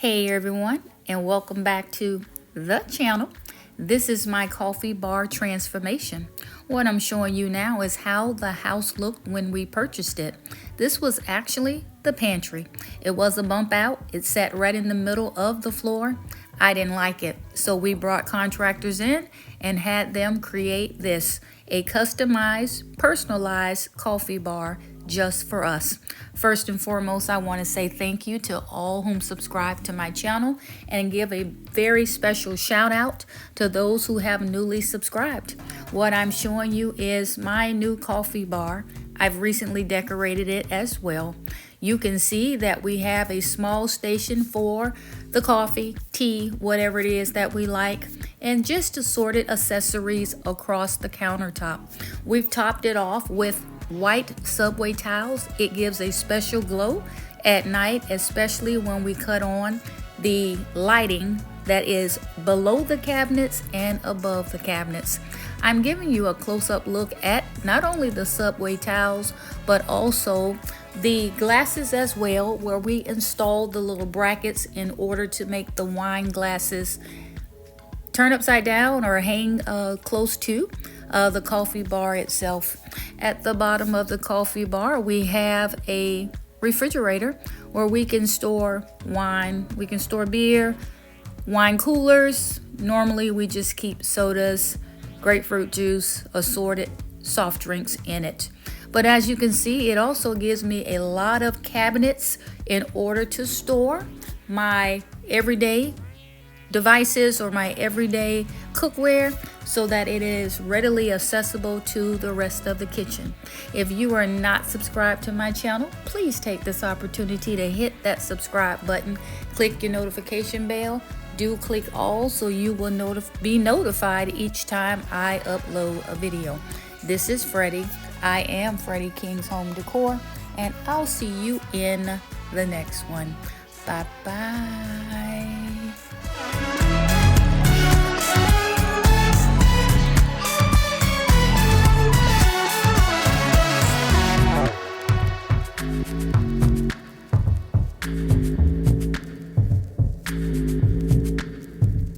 Hey everyone, and welcome back to the channel. This is my coffee bar transformation. What I'm showing you now is how the house looked when we purchased it. This was actually the pantry. It was a bump out. It sat right in the middle of the floor. I didn't like it, so we brought contractors in and had them create this, a customized, personalized coffee bar just for us. First and foremost, I want to say thank you to all whom subscribe to my channel and give a very special shout out to those who have newly subscribed. What I'm showing you is my new coffee bar. I've recently decorated it as well. You can see that we have a small station for the coffee, tea, whatever it is that we like, and just assorted accessories across the countertop. We've topped it off with white subway tiles. It gives a special glow at night, especially when we cut on the lighting that is below the cabinets and above the cabinets. I'm giving you a close-up look at not only the subway tiles, but also the glasses as well, where we installed the little brackets in order to make the wine glasses turn upside down or hang close to the coffee bar itself. At the bottom of the coffee bar, we have a refrigerator where we can store wine, we can store beer, wine coolers. Normally we just keep sodas, grapefruit juice, assorted soft drinks in it. But as you can see, it also gives me a lot of cabinets in order to store my everyday devices or my everyday cookware, so that it is readily accessible to the rest of the kitchen. If you are not subscribed to my channel, please take this opportunity to hit that subscribe button, click your notification bell, do click all so you will be notified each time I upload a video. This is Freddie. I am Freddie King's Home Decor, and I'll see you in the next one. Bye bye.